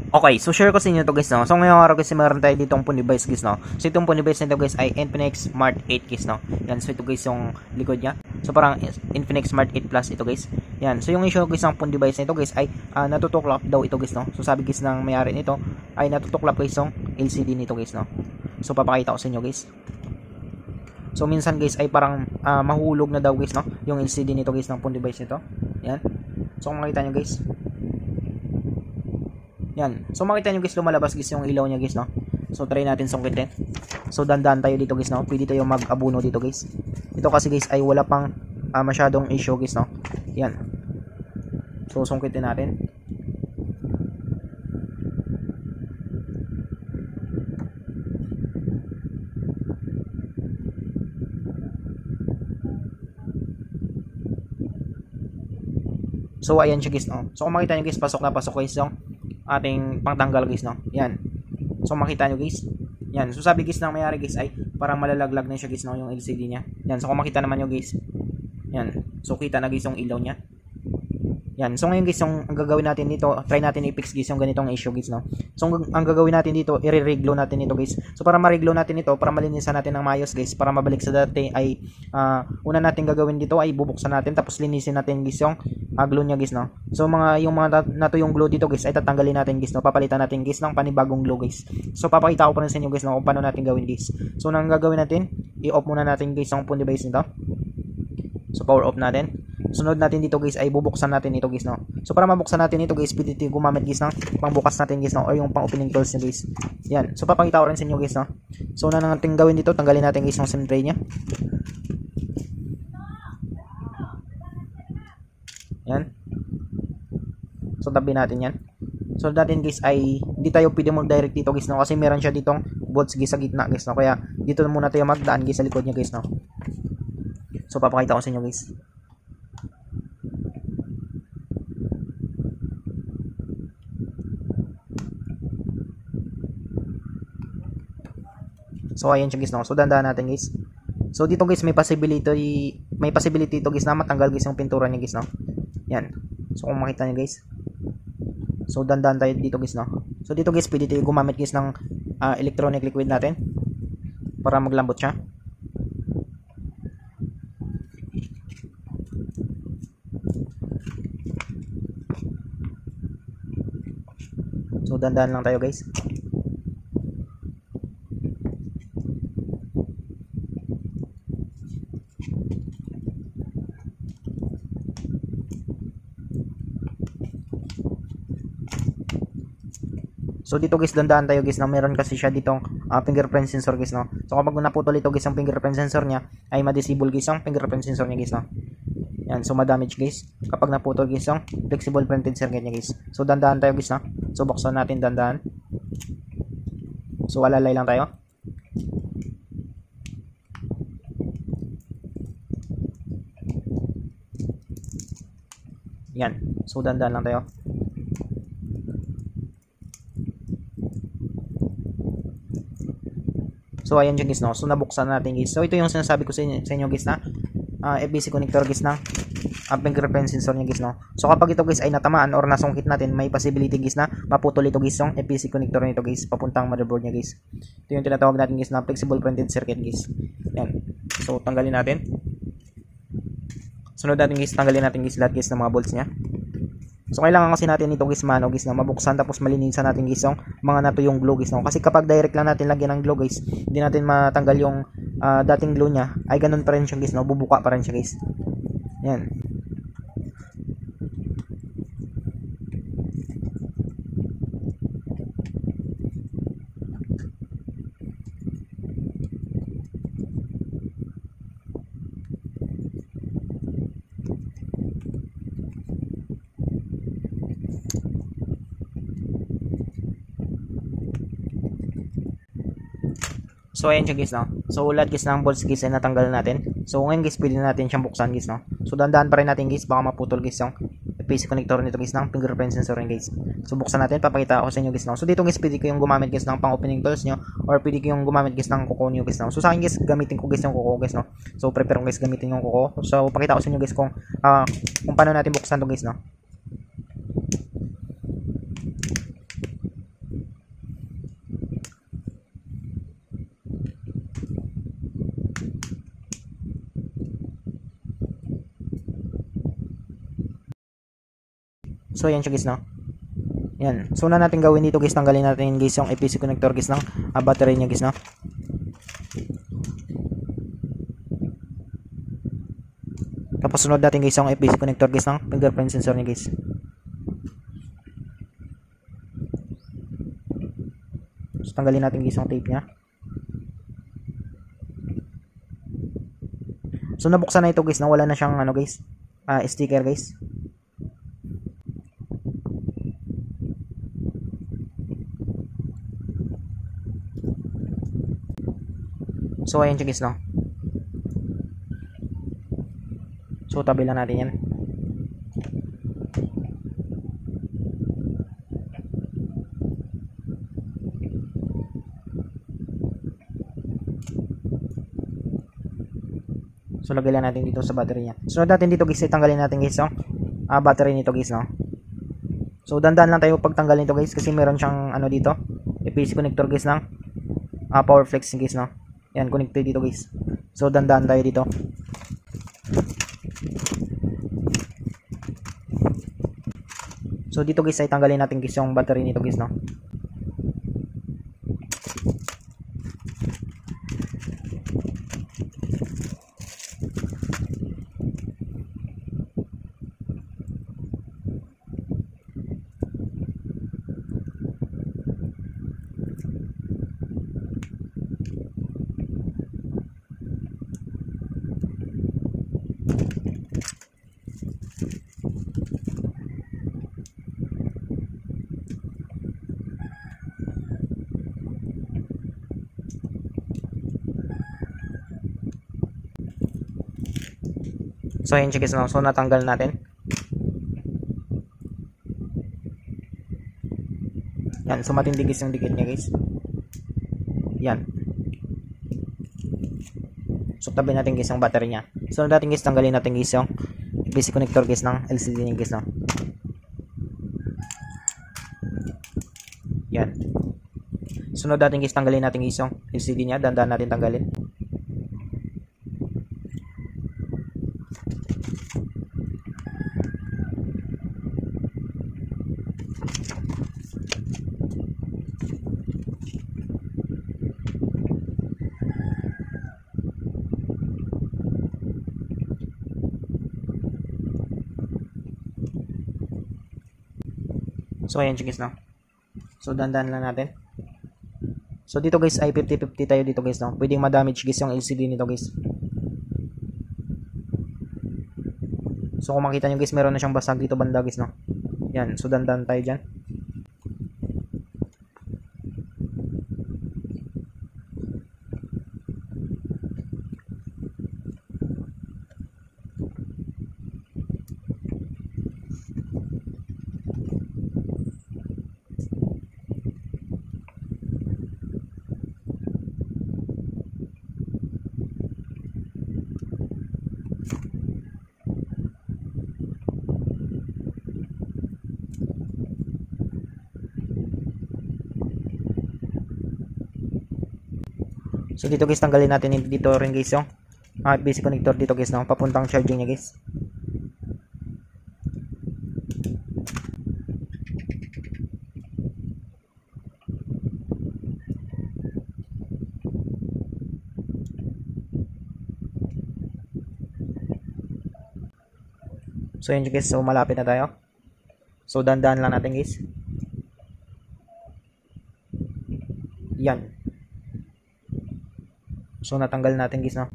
Okay, so share ko sa inyo to guys, no. So ngayong araw guys, meron tayo ditong phone device guys, no. So itong phone device nito guys ay Infinix Smart 8 guys, no. Yan, so ito guys yung likod niya. So parang Infinix Smart 8 Plus ito guys. Yan, so yung issue guys ng phone device nito guys ay natutuklap daw ito guys, no. So sabi guys ng may-ari nito ay natutuklap guys yung LCD nito guys, no. So papakita ko sa inyo guys. So minsan guys ay parang mahulog na daw guys, no, yung LCD nito guys ng phone device nito. Yan. So kung makita nyo guys, yan. So makita nyo guys, lumalabas guys yung ilaw niya guys, no. So try natin sungkitin. So dandan tayo dito guys, no. Pwede tayo mag-abuno dito guys. Ito kasi guys ay wala pang masyadong issue guys, no. Yan. So sungkitin natin. So ayan siya guys, no. So kung makita nyo guys, pasok na pasok guys yung ating pangtanggal guys, no. Yan. So makita nyo guys. Yan. So sabi guys ng mayari guys ay parang malalaglag na siya guys, no, yung LCD niya. Yan. So kung makita naman nyo guys. Yan. So kita na guys yung ilaw niya. Yan. So ngayon guys, yung ang gagawin natin dito, try natin i-fix guys yung ganitong issue guys, no. So ang gagawin natin dito, i-reglow natin ito guys. So para ma-reglow natin ito, para malinisan natin ng maayos guys, para mabalik sa dati ay una natin gagawin dito ay bubuksan natin tapos linisin natin guys yung glue niya guys, no. So yung mga natuyong glue dito guys ay tatanggalin natin guys, no. Papalitan natin guys ng panibagong glue guys. So papakita ko pa rin sa inyo guys, no, kung paano natin gawin guys. So nang gagawin natin, i-off muna natin guys yung phone device nito. So power off natin. Sunod natin dito guys ay bubuksan natin ito guys, no. So para mabuksan natin ito guys, pwede tayo gumamit guys ng pangbukas natin guys, no, or yung pang opening tools nyo guys. Yan. So papakita ko rin sa inyo guys, no. So una natin gawin dito, tanggalin natin guys yung SIM tray nya. Yan. So tabi natin yan. So natin guys ay hindi tayo pwede mag-direct dito guys, no, kasi meron siya ditong bolts guys sa gitna guys, no. Kaya dito muna tayo magdaan guys sa likod niya guys, no. So papakita ko sa inyo guys. So ayan siya guys, no. So dandahan natin guys. So dito guys may possibility ito guys na matanggal guys yung pintura niya guys, no. Yan. So kung makita niyo guys. So dandahan tayo dito guys, no. So dito guys pwede tayo gumamit guys ng electronic liquid natin para maglambot siya. So dandahan lang tayo guys. So dito guys, dandaan tayo guys, na meron kasi siya ditong fingerprint sensor guys, no. So kapag naputol ito guys ang fingerprint sensor niya, ay ma-disable guys ang fingerprint sensor niya guys, no. Yan, so ma-damage guys kapag naputol guys ang flexible printed circuit niya guys. So dandaan tayo guys, no. So buksan natin dandaan. So alalay lang tayo. Yan. So dandaan lang tayo. So ayan dyan guys, no. So nabuksan natin guys. So ito yung sinasabi ko sa inyo guys, na FBC connector guys, na fingerprint sensor niya guys, no. So kapag ito guys ay natamaan or nasungkit natin, may possibility guys na maputol ito guys yung FBC connector nito guys papuntang motherboard niya guys. Ito yung tinatawag natin guys na flexible printed circuit guys. Yan. So tanggalin natin. Sunod natin guys, tanggalin natin guys lahat guys ng mga bolts niya. So kailangan kasi natin ito guys mano guys, na mabuksan tapos malinisan natin guys yung mga natuyong glue guys, no. Kasi kapag direct lang natin lagyan ng glue guys, hindi natin matanggal yung dating glue niya, ay ganun pa rin siya guys, no. Bubuka pa rin siya guys. Yan. So ayan siya guys, no. So lahat guys ng bolts guys ay natanggal natin. So ngayon guys pwede natin siyang buksan guys, no. So dandan pa rin natin guys, baka maputol guys yung PC connector nito guys ng fingerprint sensor guys. So buksan natin, papakita ako sa inyo guys, no. So dito guys pwede ko yung gumamit guys ng pang opening tools nyo, or pwede ko yung gumamit guys ng kuko nyo guys, no. So sa akin guys gamitin ko guys yung kuko guys, no. So prepare ko guys gamitin yung kuko. So pakita ko sa inyo guys kung paano natin buksan to guys, no. So ayan siya guys, no. Yan. So na natin gawin dito guys, tanggalin natin guys yung EPC connector guys ng battery niya guys, no. Tapos sunod natin guys yung EPC connector guys ng fingerprint sensor niya guys. So tanggalin natin guys yung tape niya. So nabuksan na ito guys, na wala na siyang ano guys, sticker guys. So ayan siya guys, no. So tabi lang natin yan. So lagay lang natin dito sa battery niya. Sunod natin dito guys, tanggalin natin guys yung battery nito guys, no. So dandan lang tayo pagtanggal nito guys, kasi meron siyang ano dito, EPC connector guys ng power flex guys, no. Yan, connected dito guys. So dandan tayo dito. So dito guys ay tanggalin natin guys yung battery nito guys, no. So ayan siya guys, no. So natanggal natin. Yan, so matindi guys yung dikit niya guys. Yan. So tabi natin guys yung battery niya. So natin guys, tanggalin natin guys yung EPC connector guys ng LCD niya guys, no. Yan. Sunod natin guys, tanggalin natin guys yung LCD niya. Dandan natin tanggalin. So ayan guys, no. So dandan lang natin. So dito guys ay 50-50 tayo dito guys, no. Pwedeng ma-damage guys yung LCD nito guys. So kung makita nyo guys, meron na siyang basag dito banda guys, no. Yan, so dandan tayo dyan. So dito guys, tanggalin natin dito rin guys yung EPC connector dito guys, no, papuntang charging niya guys. So yun guys, so malapit na tayo. So dandan lang natin guys. Yan. So natanggal natin guys, no.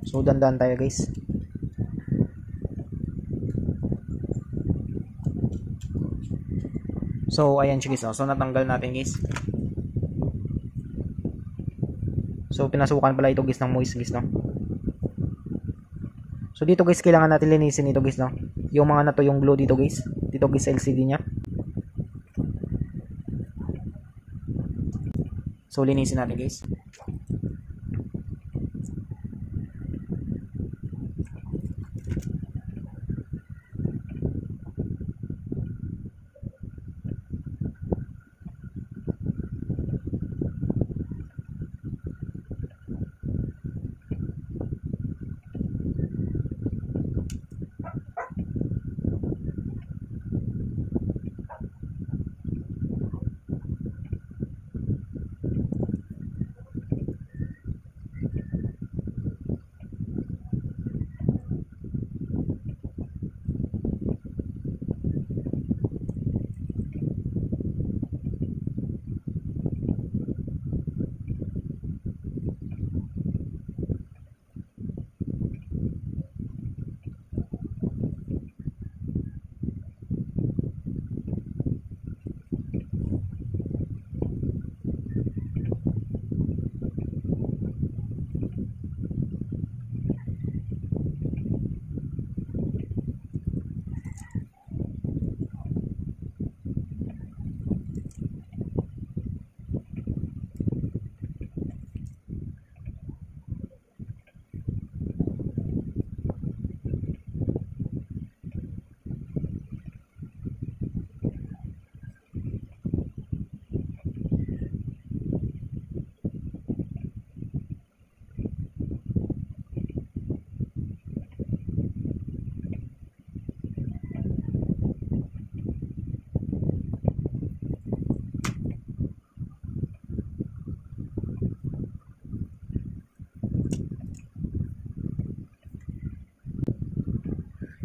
So dandan tayo guys. So ayan siya guys, no. So natanggal natin guys. So pinasukan pala ito guys ng moist guys, no. So dito guys, kailangan natin linisin ito guys, no. Yung mga nato yung glue dito guys. Dito guys sa LCD nya. So linisin natin guys.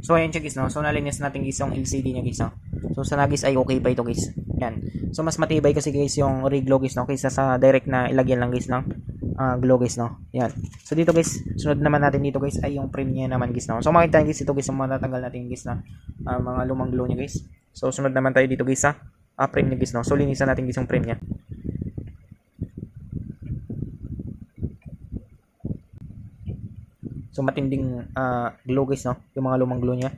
So ayan siya guys, no. So nalinis natin guys yung LCD niya guys, no. So sana guys ay okay pa ito guys. Yan. So mas matibay kasi guys yung re-glow guys, no, kaysa sa direct na ilagyan lang guys ng glow guys, no. Yan. So dito guys, sunod naman natin dito guys ay yung frame niya naman guys, no. So makita guys ito guys yung matatanggal natin guys na mga lumang glow niya guys. So sunod naman tayo dito guys sa frame niya guys, no. So linisan natin guys yung frame niya. So matinding glow guys, no, yung mga lumang glow niya.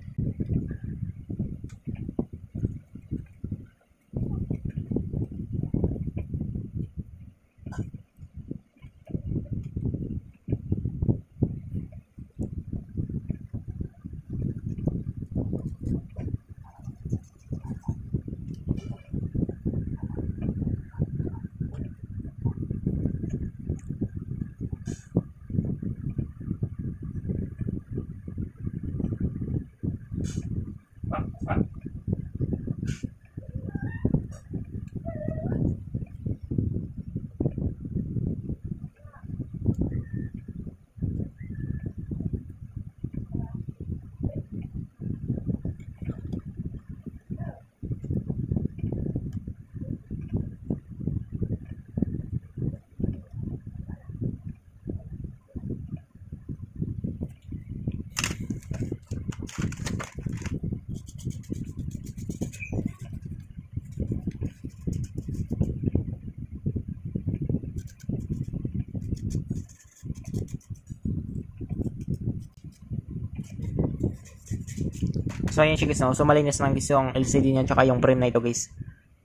So ayan siya guys, no. So malinis lang guys yung LCD niya tsaka yung frame na ito guys.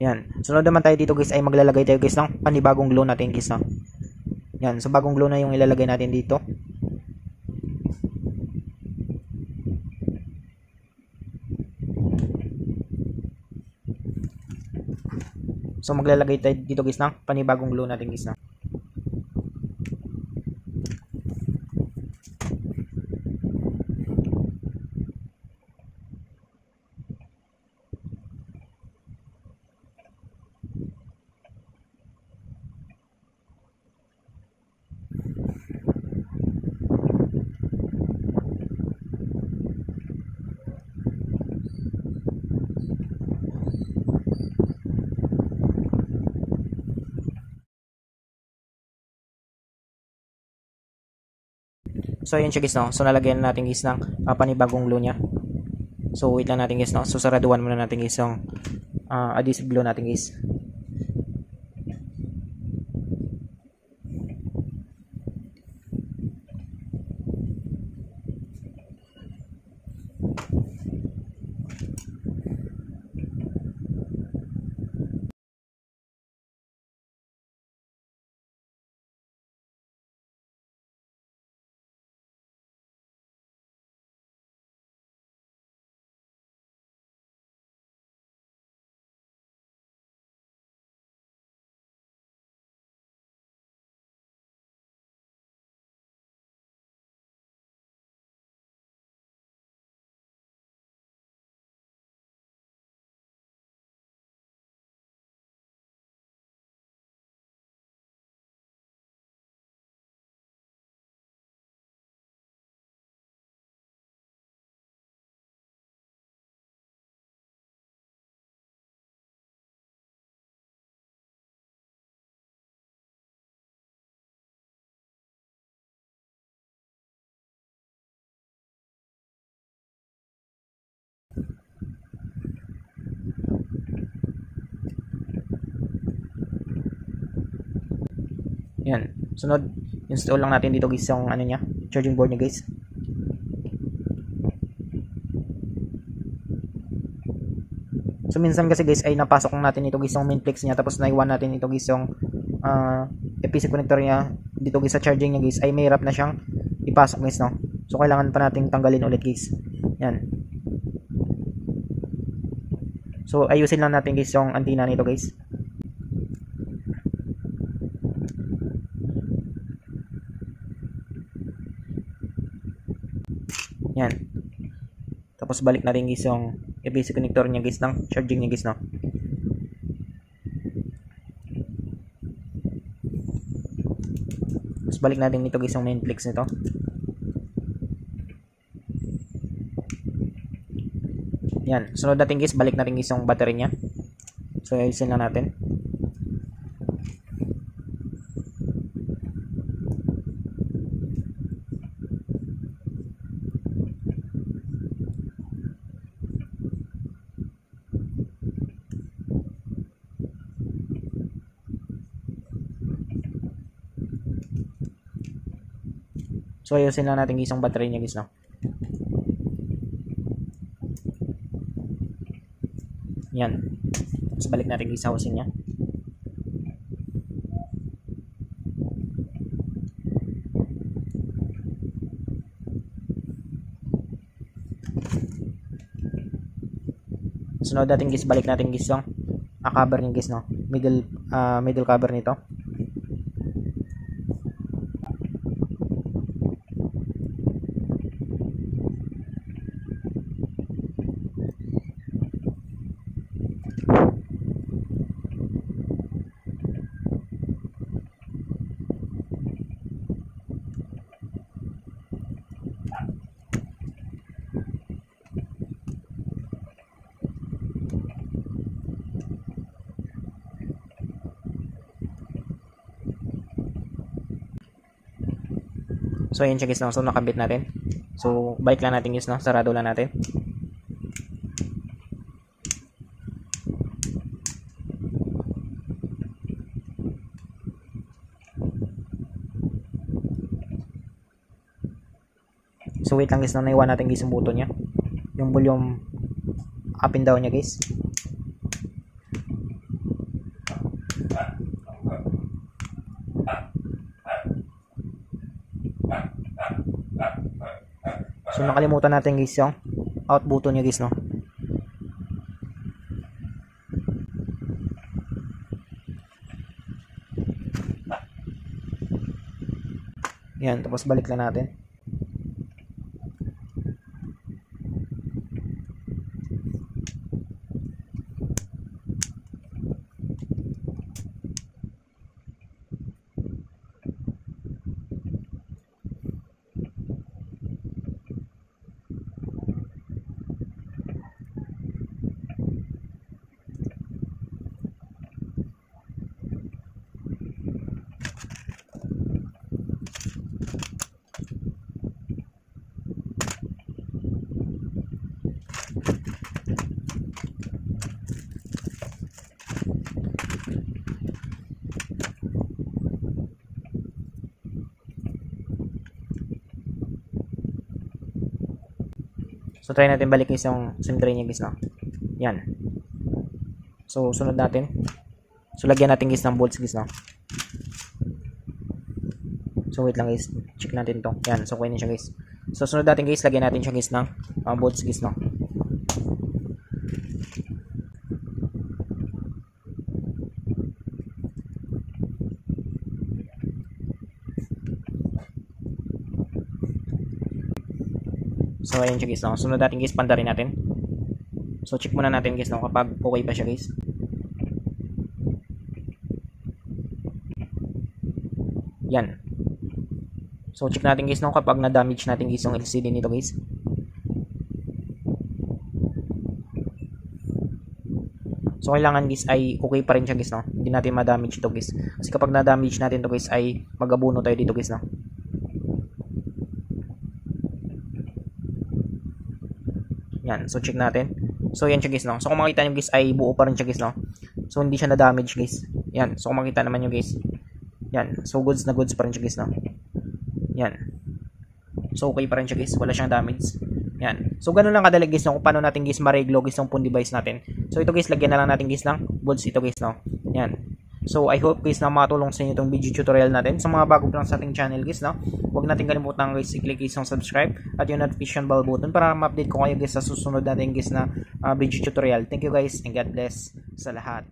Yan. Sunod naman tayo dito guys ay maglalagay tayo guys ng panibagong glow natin guys, no. Yan. So bagong glow na yung ilalagay natin dito. So maglalagay tayo dito guys ng panibagong glow natin guys, no. So ayan siya guys, no. So nalagyan natin guys ng panibagong glue niya. So wait lang natin guys, no. So saraduan muna natin guys yung adhesive glue natin guys. Yan. Sunod, install lang natin dito guys yung ano niya, charging board niya guys. So minsan kasi guys ay napasok natin ito guys yung main flex niya, tapos naiwan natin ito guys yung EPC connector niya dito guys sa charging niya guys, ay may hirap na siyang ipasok guys, no. So kailangan pa nating tanggalin ulit guys. Yan. So ayusin lang natin guys yung antenna nito guys. Yan. Tapos balik na rin guys yung EPC connector niya guys ng charging niya guys, no. Tapos balik natin nito guys yung main flex nito. Yan. Sunod natin guys, balik natin guys yung battery niya. So, ayusin lang natin. So, ayusin lang natin guys yung battery niya guys, no? Yan. Tapos balik natin guys sa housing niya. Sunod natin guys, balik natin guys yung cover niya guys, no? Middle cover nito. So, ayan siya guys, no? So, nakabit natin. So, balik lang natin guys, no? Sarado lang natin. So, wait lang guys, no? Naiwan natin guys yung button niya. Yung volume up and down niya guys. So, nakalimutan natin guys yung out button niya guys, no? Yan, tapos balik lang natin. So, try natin balik guys yung symmetry niya guys, no? Yan. So, sunod natin. So, lagyan natin guys ng bolts guys, no? So, wait lang guys. Check natin to. Yan. So, kunin siya guys. So, sunod natin guys. Lagyan natin siya guys ng bolts guys, no? So, ayun siya guys, no? Sunod natin guys, pandarin natin. So, check muna natin guys, no? Kapag okay pa siya guys. Yan. So, check natin guys, no? Kapag na-damage natin guys yung LCD nito guys. So, kailangan guys ay okay pa rin siya guys, no? Hindi natin ma-damage ito guys. Kasi kapag na-damage natin ito guys ay mag-abuno tayo dito guys, no? Yan. So, check natin. So, yan siya guys, no? So, kung makita nyo guys ay buo pa rin siya guys, no? So, hindi siya na-damage guys. Yan. So, kung makita naman nyo guys. Yan. So, goods na goods pa rin siya guys, no? Yan. So, okay pa rin siya guys. Wala siyang damage. Yan. So, ganun lang kadali guys, no? Kung paano natin guys ma-reglo guys yung phone device natin. So, ito guys, lagyan na lang natin guys ng bolts ito guys, no? Yan. So, I hope guys na makatulong sa inyo itong video tutorial natin. Sa mga bago pa lang sa ating channel guys, no? Huwag natin kalimutan guys i-click guys yung subscribe at yung notification bell button para ma-update ko kayo guys sa susunod natin guys na video tutorial. Thank you guys and God bless sa lahat.